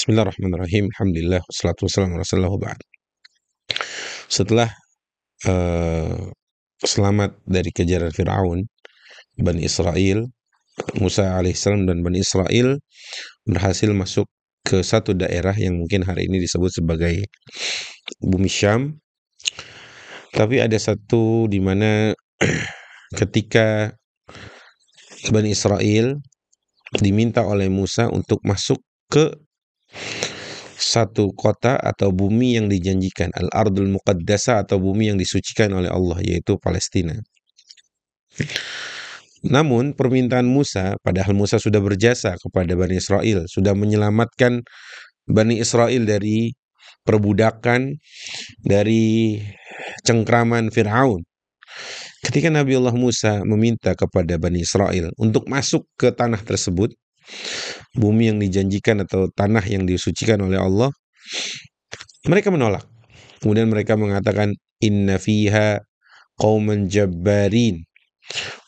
Bismillahirrahmanirrahim. Alhamdulillah wassalatu wassalamu ala Rasulillah wa ba'd. Setelah selamat dari kejaran Firaun, Bani Israel, Musa alaihissalam dan Bani Israel berhasil masuk ke satu daerah yang mungkin hari ini disebut sebagai Bumi Syam. Tapi ada satu di mana ketika Bani Israel diminta oleh Musa untuk masuk ke satu kota atau bumi yang dijanjikan, Al-Ardul Muqaddasah atau bumi yang disucikan oleh Allah, yaitu Palestina. Namun permintaan Musa, padahal Musa sudah berjasa kepada Bani Israel, sudah menyelamatkan Bani Israel dari perbudakan, dari cengkraman Fir'aun. Ketika Nabi Allah Musa meminta kepada Bani Israel untuk masuk ke tanah tersebut, bumi yang dijanjikan atau tanah yang disucikan oleh Allah, mereka menolak. Kemudian mereka mengatakan, inna fiha qauman jabbarin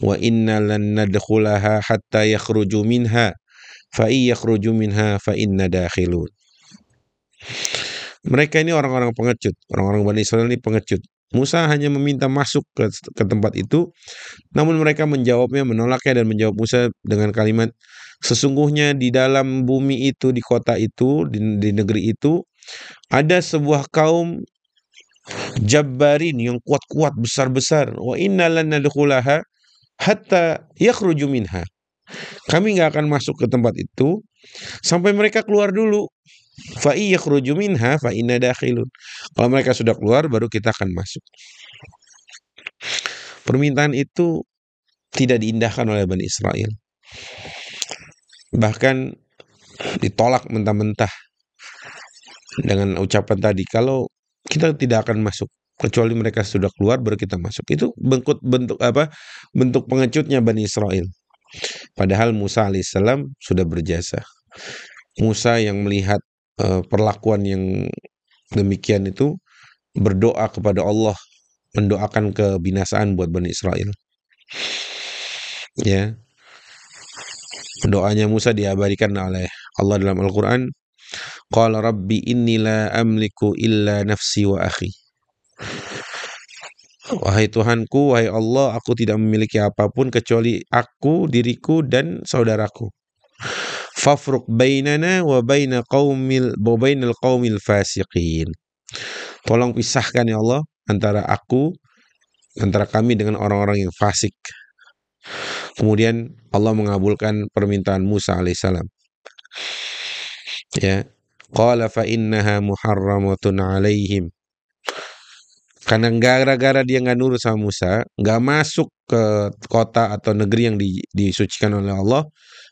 wa inna lan nadkhulaha hatta yakhruju minha fa in yakhruju minha fa inna dakhilun. Mereka ini orang-orang pengecut, orang-orang Bani Israel ini pengecut. Musa hanya meminta masuk ke tempat itu, namun mereka menolaknya dan menjawab Musa dengan kalimat, sesungguhnya di dalam bumi itu, di kota itu, di negeri itu, ada sebuah kaum jabbarin yang kuat-kuat, besar-besar. Wa inna lan nadkhulaha hatta yakhruju minha. Kami nggak akan masuk ke tempat itu sampai mereka keluar dulu. Fa yakhruju minha fa inna dakhilun. Kalau mereka sudah keluar, baru kita akan masuk. Permintaan itu tidak diindahkan oleh Bani Israel. Bahkan ditolak mentah-mentah dengan ucapan tadi, kalau kita tidak akan masuk kecuali mereka sudah keluar baru kita masuk. Itu bentuk pengecutnya Bani Israel. Padahal Musa alaihissalam sudah berjasa. Musa yang melihat perlakuan yang demikian itu berdoa kepada Allah, mendoakan kebinasaan buat Bani Israel. Ya. Doanya Musa diabadikan oleh Allah dalam Al-Quran. Qala rabbi inni la amliku illa nafsi wa akhi. Wahai Tuhanku, wahai Allah, aku tidak memiliki apapun kecuali aku, diriku, dan saudaraku. Fafruq bainana wa bainal qaumil fasiqin. Tolong pisahkan ya Allah antara kami dengan orang-orang yang fasik. Kemudian Allah mengabulkan permintaan Musa alaihissalam. Ya, qala fa innaha muharramatun alaihim. Karena gara-gara dia nggak nurut sama Musa, nggak masuk ke kota atau negeri yang disucikan oleh Allah,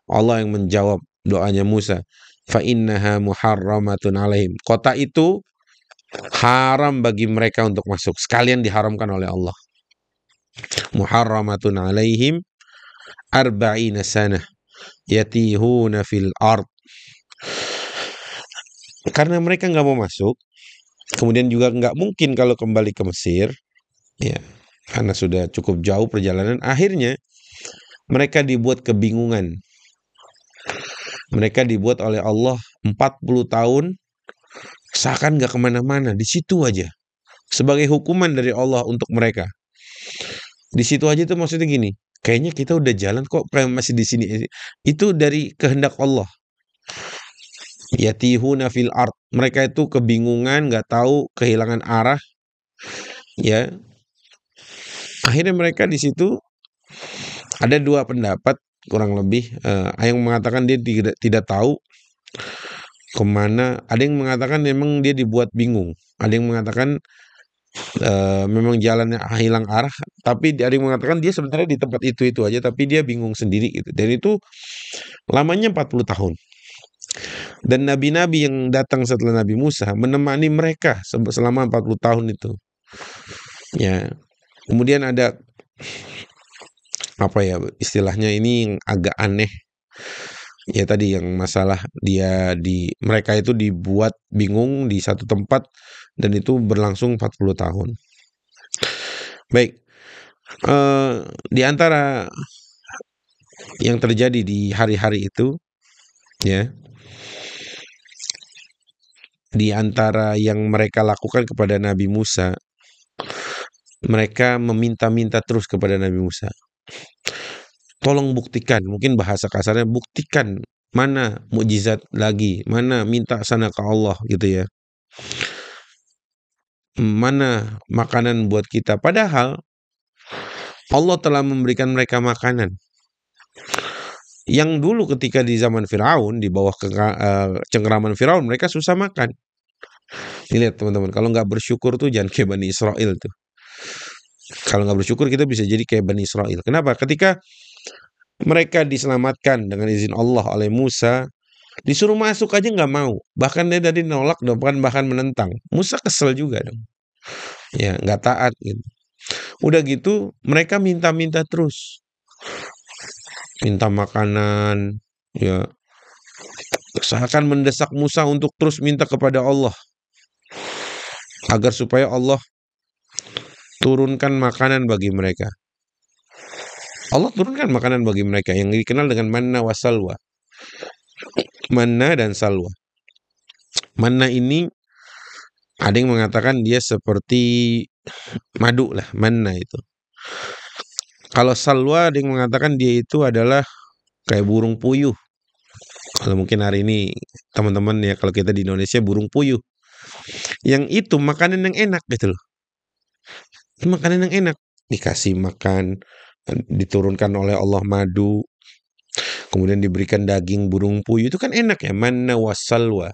Allah yang menjawab doanya Musa. Fa innaha muharramatun alaihim. Kota itu haram bagi mereka untuk masuk, sekalian diharamkan oleh Allah. Muharramatun alaihim arba'ina sanah yatihuna fil ard. Karena mereka nggak mau masuk, kemudian juga nggak mungkin kalau kembali ke Mesir, ya, karena sudah cukup jauh perjalanan. Akhirnya mereka dibuat kebingungan. Mereka dibuat oleh Allah 40 tahun seakan nggak kemana-mana, di situ aja. Sebagai hukuman dari Allah untuk mereka. Di situ aja tuh maksudnya gini, kayaknya kita udah jalan kok kayak masih di sini. Itu dari kehendak Allah. Yatihuna fil ard. Mereka itu kebingungan, nggak tahu, kehilangan arah. Ya. Akhirnya mereka di situ ada dua pendapat kurang lebih. Ada yang mengatakan dia tidak tahu kemana. Ada yang mengatakan memang dia dibuat bingung. Ada yang mengatakan memang jalannya hilang arah. Tapi ada yang mengatakan dia sebenarnya di tempat itu aja, tapi dia bingung sendiri gitu. Dan itu lamanya 40 tahun. Dan nabi-nabi yang datang setelah Nabi Musa menemani mereka selama 40 tahun itu. Ya. Kemudian ada apa ya istilahnya ini yang agak aneh. Ya tadi yang masalah mereka itu dibuat bingung di satu tempat dan itu berlangsung 40 tahun. Baik. Di antara yang terjadi di hari-hari itu, ya, di antara yang mereka lakukan kepada Nabi Musa, mereka meminta-minta terus kepada Nabi Musa. Tolong buktikan, mungkin bahasa kasarnya buktikan mana mukjizat lagi, mana minta sana ke Allah gitu ya. Mana makanan buat kita. Padahal Allah telah memberikan mereka makanan. Yang dulu ketika di zaman Firaun, di bawah cengkeraman Firaun, mereka susah makan. Lihat teman-teman, kalau nggak bersyukur tuh jangan kayak Bani Israel tuh. Kalau nggak bersyukur kita bisa jadi kayak Bani Israel. Kenapa? Ketika mereka diselamatkan dengan izin Allah oleh Musa, disuruh masuk aja nggak mau. Bahkan dia tadi nolak, bahkan menentang. Musa kesel juga dong. Ya, nggak taat gitu. Udah gitu, mereka minta-minta terus. Minta makanan, ya. Seakan mendesak Musa untuk terus minta kepada Allah. Agar supaya Allah turunkan makanan bagi mereka. Allah turunkan makanan bagi mereka yang dikenal dengan manna wa salwa. Manna dan salwa. Manna ini ada yang mengatakan dia seperti madu lah, manna itu. Kalau salwa ada yang mengatakan dia itu adalah kayak burung puyuh. Kalau mungkin hari ini teman-teman ya, kalau kita di Indonesia burung puyuh. Yang itu makanan yang enak gitu loh. Makanan yang enak. Dikasih makan, diturunkan oleh Allah madu, kemudian diberikan daging burung puyuh, itu kan enak ya, manna wassalwa.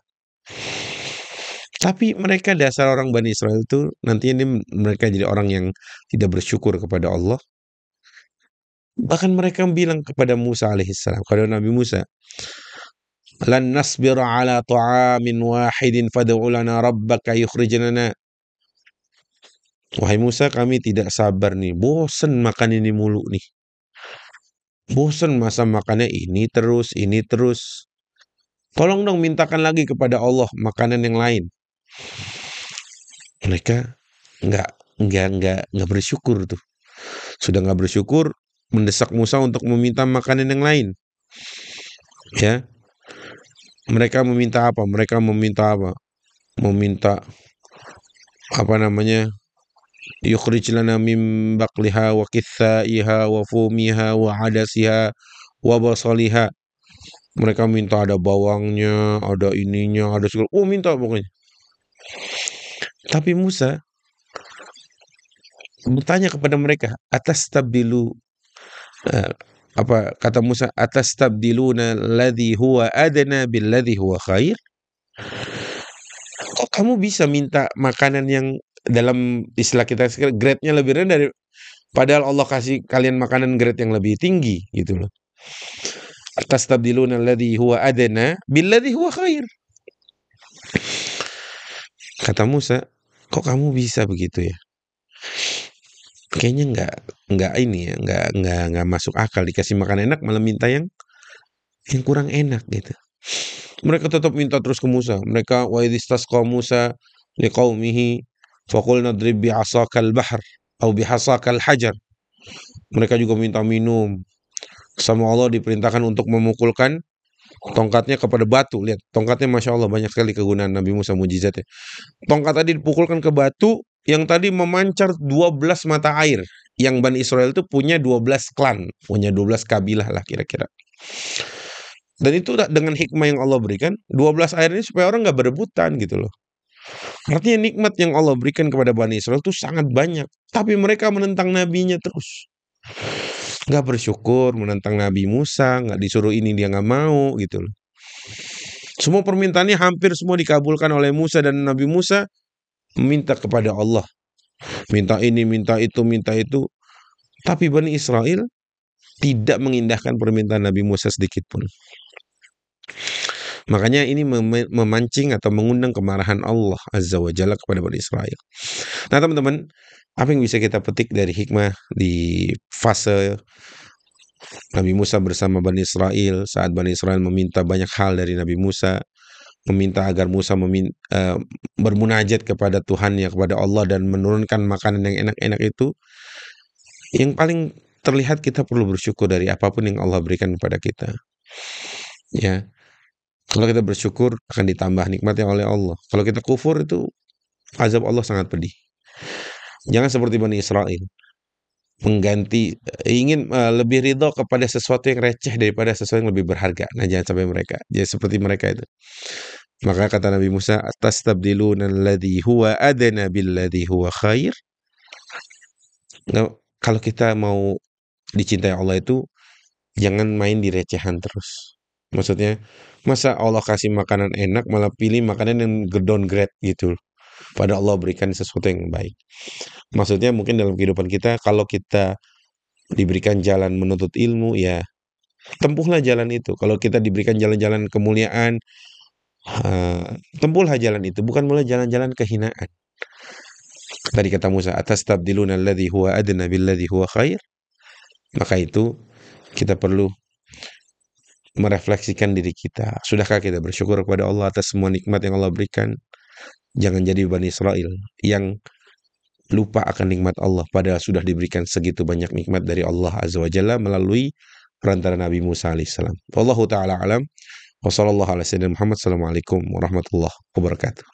Tapi mereka dasar orang Bani Israel itu nantinya mereka jadi orang yang tidak bersyukur kepada Allah. Bahkan mereka bilang kepada Musa alaihissalam, kepada Nabi Musa, lan nasbira ala ta'amin wahidin fad'u lana rabbaka yukhrij lana. Wahai Musa, kami tidak sabar nih, bosen makan ini mulu nih. Bosen masa makannya ini terus, ini terus. Tolong dong mintakan lagi kepada Allah makanan yang lain. Mereka nggak bersyukur tuh. Sudah nggak bersyukur, mendesak Musa untuk meminta makanan yang lain. Ya, mereka meminta apa? Mereka meminta apa? Meminta apa namanya? Yukhrij lana min baqliha wa kithaiha wa fumiha wa adasiha wa basaliha. Mereka minta ada bawangnya, ada ininya, ada segala. Oh, minta pokoknya. Tapi Musa bertanya kepada mereka, atas tabdilu apa kata Musa, atas tabdiluna alladhi huwa adna billadhi huwa khair. Kok kamu bisa minta makanan yang dalam istilah kita grade-nya lebih rendah dari, padahal Allah kasih kalian makanan grade yang lebih tinggi gitu loh. Atas tabdiluna alladhi huwa adna billadhi huwa khair. Kata Musa, kok kamu bisa begitu ya? Kayaknya nggak ini ya, nggak masuk akal, dikasih makan enak malah minta yang kurang enak gitu. Mereka tetap minta terus ke Musa. Mereka wa idistasqa Musa liqaumihi faqulna drib bi'asakal bahr atau bihasakal hajar. Mereka juga minta minum. Sama Allah diperintahkan untuk memukulkan tongkatnya kepada batu. Lihat, tongkatnya Masya Allah banyak sekali kegunaan Nabi Musa, mujizatnya. Tongkat tadi dipukulkan ke batu yang tadi memancar 12 mata air. Yang Bani Israel itu punya 12 klan, punya 12 kabilah lah kira-kira. Dan itu dengan hikmah yang Allah berikan, 12 air ini supaya orang nggak berebutan gitu loh. Artinya nikmat yang Allah berikan kepada Bani Israel itu sangat banyak. Tapi mereka menentang nabinya terus. Nggak bersyukur, menentang Nabi Musa, nggak disuruh ini dia nggak mau gitu loh. Semua permintaannya hampir semua dikabulkan oleh Musa, dan Nabi Musa meminta kepada Allah. Minta ini, minta itu, minta itu. Tapi Bani Israel tidak mengindahkan permintaan Nabi Musa sedikit pun. Makanya ini memancing atau mengundang kemarahan Allah Azza wa Jalla kepada Bani Israel. Nah teman-teman, apa yang bisa kita petik dari hikmah di fase Nabi Musa bersama Bani Israel, saat Bani Israel meminta banyak hal dari Nabi Musa, meminta agar Musa bermunajat kepada Tuhannya, kepada Allah, dan menurunkan makanan yang enak-enak itu. Yang paling terlihat kita perlu bersyukur dari apapun yang Allah berikan kepada kita. Ya, Kalau kita bersyukur akan ditambah nikmatnya oleh Allah. Kalau kita kufur itu azab Allah sangat pedih. Jangan seperti Bani Israel mengganti ingin lebih ridho kepada sesuatu yang receh daripada sesuatu yang lebih berharga. Nah, jangan sampai mereka jadi seperti mereka itu. Maka kata Nabi Musa, "Tastabdiluna alladhi huwa adna billadhi huwa khair." Nah, kalau kita mau dicintai Allah itu jangan main di recehan terus. Maksudnya, masa Allah kasih makanan enak malah pilih makanan yang downgrade gitu. Pada Allah berikan sesuatu yang baik. Maksudnya mungkin dalam kehidupan kita kalau kita diberikan jalan menuntut ilmu ya tempuhlah jalan itu. Kalau kita diberikan jalan-jalan kemuliaan, tempuhlah jalan itu, bukan mulai jalan-jalan kehinaan. Tadi kata Musa, "Atastabdiluna alladhi huwa adna billadhi huwa khair?" Maka itu kita perlu merefleksikan diri kita. Sudahkah kita bersyukur kepada Allah atas semua nikmat yang Allah berikan? Jangan jadi Bani Israel yang lupa akan nikmat Allah padahal sudah diberikan segitu banyak nikmat dari Allah Azza wa Jalla melalui perantara Nabi Musa alaihissalam. Wallahu taala alam. Wassalamualaikum warahmatullahi wabarakatuh.